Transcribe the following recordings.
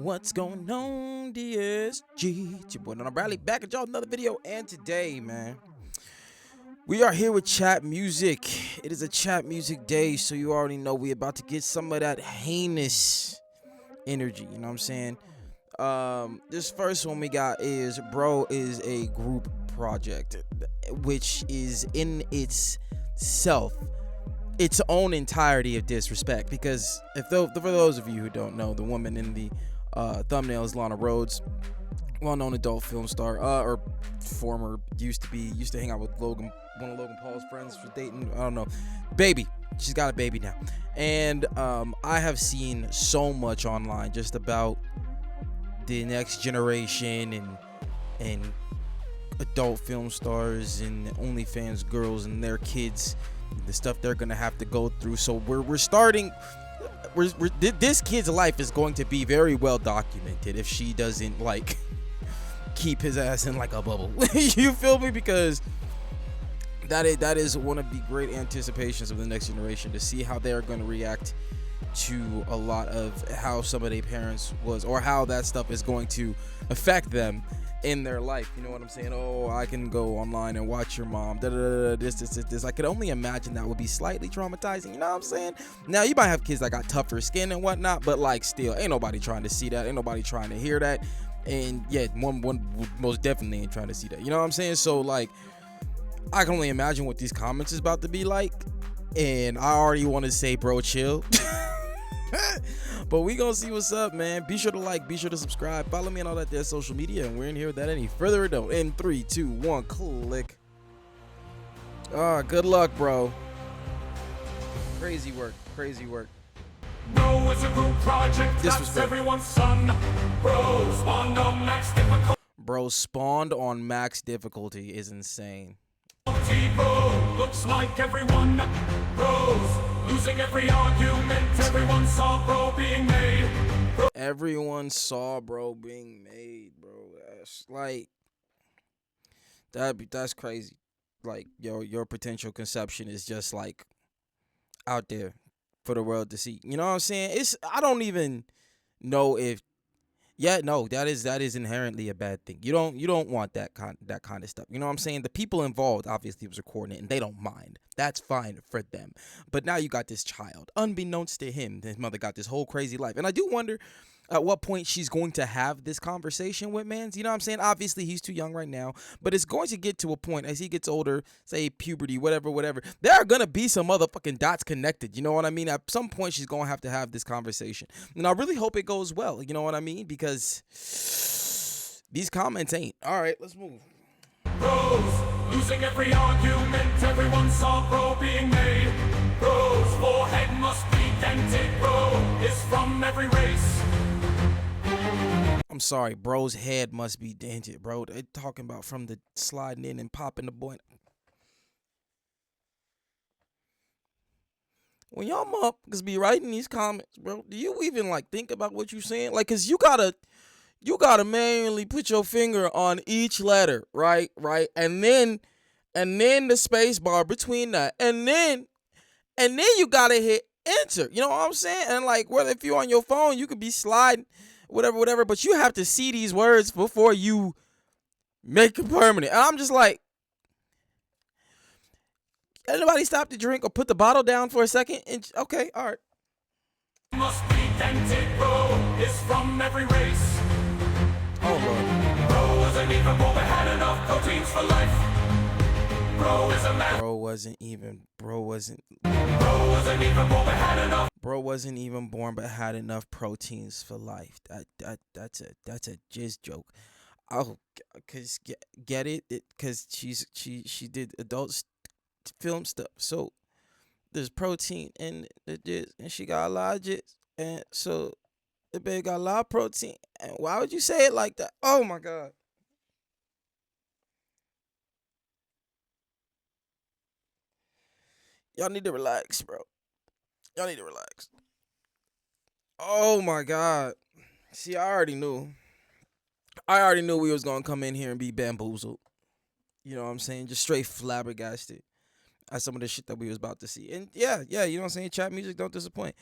What's going on, DSG? It's your boy Darrnell Bradley back at y'all another video, and today, man, we are here with chat music. It is a chat music day, so you already know we about to get some of that heinous energy. You know what I'm saying? This first one we got is Bro is a group project, which is in itself its own entirety of disrespect, because for those of you who don't know, the woman in the thumbnail is Lana Rhodes, well-known adult film star, or former, used to hang out with one of Logan Paul's friends, for dating, I don't know, baby. She's got a baby now, and I have seen so much online just about the next generation and adult film stars and OnlyFans girls and their kids, the stuff they're gonna have to go through. So we're starting. This kid's life is going to be very well documented if she doesn't like keep his ass in like a bubble. You feel me? Because that is one of the great anticipations of the next generation, to see how they're going to react to a lot of how some of their parents was, or how that stuff is going to affect them in their life. You know what I'm saying? Oh, I can go online and watch your mom, this. I could only imagine that would be slightly traumatizing. You know what I'm saying? Now, you might have kids that got tougher skin and whatnot, but like, still, ain't nobody trying to see that, ain't nobody trying to hear that, and yeah, one most definitely ain't trying to see that. You know what I'm saying? So like, I can only imagine what these comments is about to be like, and I already want to say, bro, chill. But we gonna see what's up, man. Be sure to like, be sure to subscribe, follow me on all that there social media, and we're in here without any further ado. In 3, 2, 1, click. Good luck, bro. Crazy work. Bro is a group project, This was that's everyone's son. Bro spawned on max difficulty. Bro spawned on max difficulty is insane. Bro looks like everyone. Bros losing every argument. Everyone saw bro being made. Everyone saw bro being made, bro. That's like, that's crazy. Like, your potential conception is just like out there for the world to see. You know what I'm saying? I don't even know if, yeah, no, that is inherently a bad thing. You don't want that kind of stuff. You know what I'm saying? The people involved obviously was recording it, and they don't mind. That's fine for them. But now you got this child, unbeknownst to him, his mother got this whole crazy life, and I do wonder at what point she's going to have this conversation with mans. You know what I'm saying? Obviously, he's too young right now, but it's going to get to a point as he gets older, say puberty, whatever. There are going to be some motherfucking dots connected. You know what I mean? At some point, she's going to have this conversation. And I really hope it goes well. You know what I mean? Because these comments ain't. All right, let's move. Bros losing every argument. Everyone saw bro being made. Bro's forehead must be dented. Bro is from every race. I'm sorry, bro's head must be dented, bro. They talking about from the sliding in and popping the boy. When y'all motherfuckers be writing these comments, bro, do you even like think about what you saying? Like, cause you gotta manually put your finger on each letter, right, and then the space bar between that, and then you gotta hit enter. You know what I'm saying? And like, whether if you're on your phone, you could be sliding. Whatever, but you have to see these words before you make it permanent. And I'm just like, anybody stop to drink or put the bottle down for a second? And okay, all right. Must be dented. Bro is from every race. Oh Lord. Bro wasn't even born but had enough proteins for life. Bro is a man. Bro wasn't even born but had enough proteins for life. That's a jizz joke. Oh, cause get it? Cause she did adult film stuff. So there's protein in the jizz, and she got a lot of jizz, and so the baby got a lot of protein. And why would you say it like that? Oh my God. Y'all need to relax, bro. Y'all need to relax. Oh my God. See, I already knew we was gonna come in here and be bamboozled. You know what I'm saying? Just straight flabbergasted at some of the shit that we was about to see. And yeah, you know what I'm saying? Chat music don't disappoint.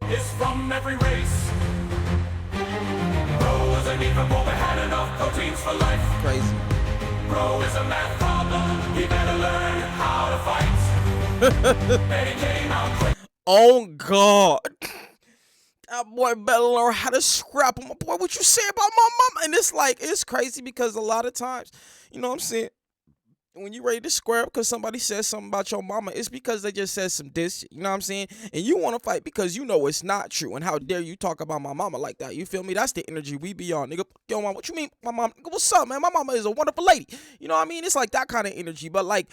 Is from every race. even more, they had enough proteins for life. Crazy. Bro is a math problem, he better learn how to fight. And he came out quick. Oh God. That boy better learn how to scrap. My boy, what you say about my mama? And it's like, it's crazy because a lot of times, you know what I'm saying, when you ready to square up because somebody says something about your mama, it's because they just said some diss shit, you know what I'm saying? And you want to fight because you know it's not true. And how dare you talk about my mama like that? You feel me? That's the energy we be on, nigga. Yo, mom, what you mean, my mom? Nigga, what's up, man? My mama is a wonderful lady. You know what I mean? It's like that kind of energy. But like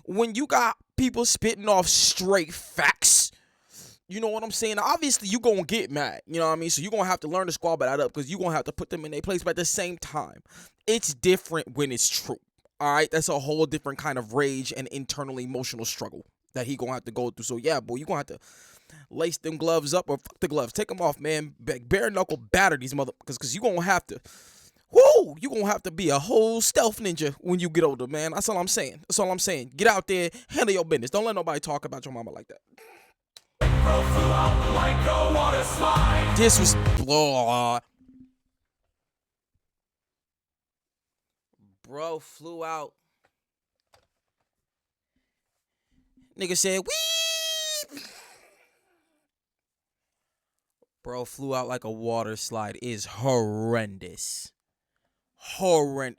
when you got people spitting off straight facts, you know what I'm saying? Obviously, you going to get mad. You know what I mean? So you're going to have to learn to squabble that up because you're going to have to put them in their place. But at the same time, it's different when it's true. All right? That's a whole different kind of rage and internal emotional struggle that he going to have to go through. So, yeah, boy, you're going to have to lace them gloves up or fuck the gloves. Take them off, man. Bare knuckle batter these motherfuckers because you're going to have to. Whoo! You're going to have to be a whole stealth ninja when you get older, man. That's all I'm saying. That's all I'm saying. Get out there, handle your business. Don't let nobody talk about your mama like that. Bro flew out like a water slide. This was bro flew out. Nigga said, "Weep." Bro flew out like a water slide is horrendous.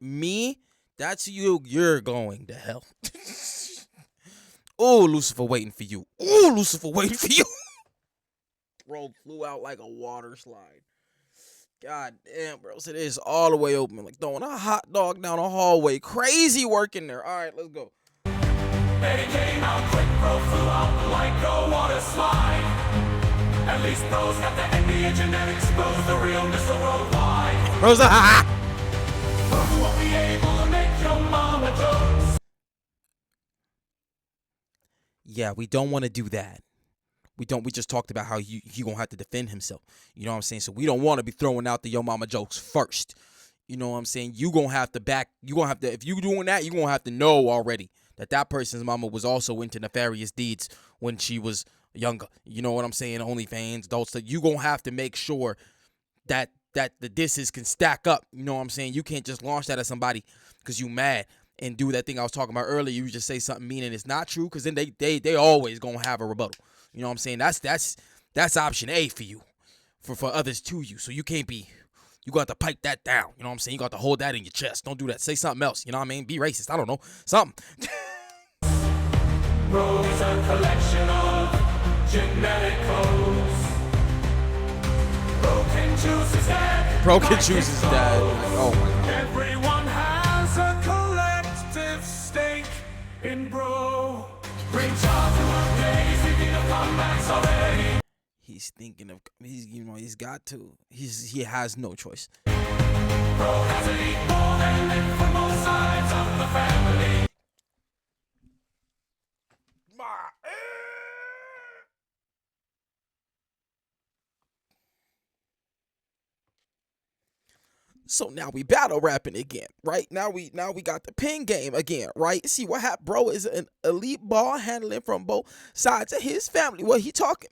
Me? That's you. You're going to hell. Oh, Lucifer waiting for you. Oh, Lucifer waiting for you. Bro flew out like a water slide. God damn, bro. So it's all the way open. Like throwing a hot dog down a hallway. Crazy work in there. All right, let's go. And he came out quick, bro flew out like a water slide. At least bro's got the NBA genetics, bro's the real Mr. Worldwide. Bro's the Bro won't be able to make your mama jokes. Yeah, we don't want to do that. We just talked about how he gonna have to defend himself. You know what I'm saying? So we don't want to be throwing out the yo mama jokes first. You know what I'm saying? If you doing that, you gonna have to know already that person's mama was also into nefarious deeds when she was younger. You know what I'm saying? OnlyFans, adults, that you gonna have to make sure that the disses can stack up. You know what I'm saying? You can't just launch that at somebody because you mad and do that thing I was talking about earlier. You just say something mean and it's not true because then they always gonna have a rebuttal. You know what I'm saying? That's option A for you, for others to you. So you can't be, you got to pipe that down. You know what I'm saying? You got to hold that in your chest. Don't do that. Say something else. You know what I mean? Be racist. I don't know. Something. Bro's a collection of genetic codes. Bro can choose his dad. Bro can choose his dad. Like, oh my God. Everyone has a collective stake in bro. Bring child to work days, thinking of comebacks already. He's thinking of, he's got to. He has no choice. Bro has to eat more and live from both sides of the family. So now we battle rapping again, right? Now we got the pin game again, right? See what happened, bro, is an elite ball handling from both sides of his family. What he talk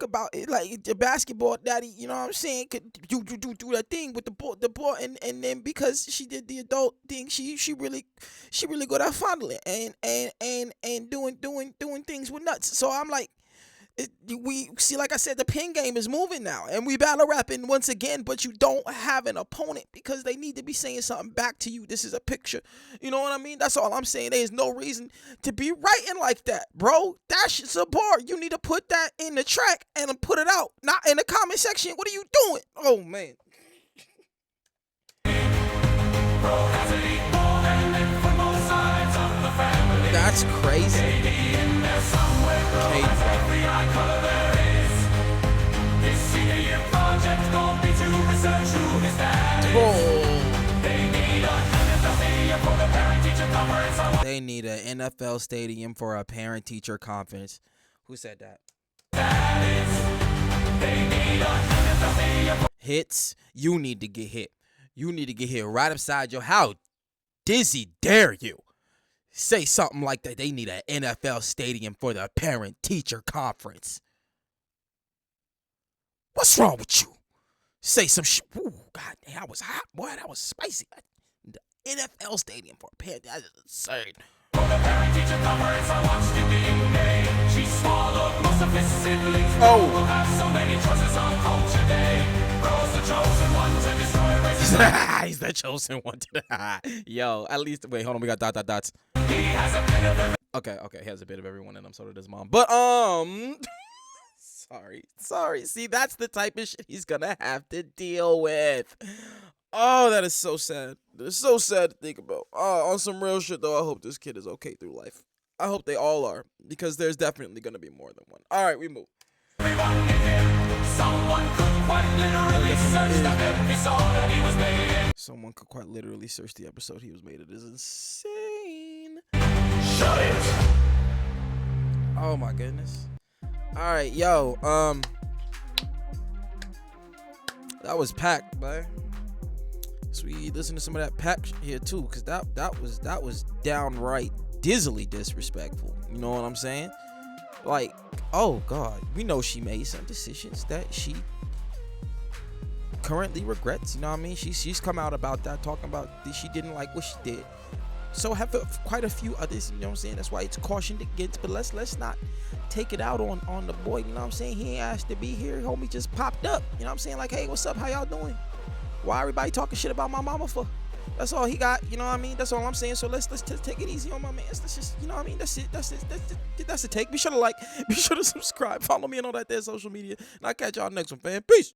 about is like the basketball daddy, you know what I'm saying? Could do that thing with the ball, and then because she did the adult thing, she really good at fondling and doing things with nuts. So I'm like, we see, like I said, the pin game is moving now, and we battle rapping once again, but you don't have an opponent because they need to be saying something back to you. This is a picture, you know what I mean? That's all I'm saying. There's no reason to be writing like that, bro. That shit's a bar. You need to put that in the track and put it out, not in the comment section. What are you doing? Oh man. That's crazy. They need an NFL stadium for a parent-teacher conference. Who said that? Hits, you need to get hit. You need to get hit right upside your house. Dizzy, dare you say something like that? They need an NFL stadium for the parent-teacher conference. What's wrong with you? Say some shit. Ooh, God damn, that was hot, boy. That was spicy. The NFL stadium for a parent. That is absurd. For the parent-teacher conference, I watched it being made. She swallowed most of his siblings. Oh. We'll have so many choices on Culture Day. Bro's the chosen one to destroy racism. He's the chosen one to the Yo, at least wait, hold on, we got dots. He has a bit of everything. Okay, he has a bit of everyone in him, so does mom. But sorry. See, that's the type of shit he's gonna have to deal with. Oh, that is so sad. It's so sad to think about. On some real shit though, I hope this kid is okay through life. I hope they all are, because there's definitely gonna be more than one. All right, we move. Everyone in him. Someone could quite literally search the episode that he was made in. Someone could quite literally search the episode he was made. It is insane. Shut it. Oh my goodness. All right, yo. That was packed, man. So we listen to some of that pack here too, cause that was downright dizzily disrespectful. You know what I'm saying? Like, oh God, we know she made some decisions that she currently regrets. You know what I mean? She's come out about that, talking about that she didn't like what she did. So have quite a few others. You know what I'm saying? That's why it's cautioned against. But let's not take it out on the boy. You know what I'm saying? He ain't asked to be here. Homie just popped up. You know what I'm saying? Like, hey, what's up? How y'all doing? Why everybody talking shit about my mama for? That's all he got. You know what I mean? That's all I'm saying. So let's just take it easy on my man. Let's just, you know what I mean? That's it. That's the take. Be sure to like. Be sure to subscribe. Follow me on all that there social media. And I'll catch y'all next one, fam. Peace.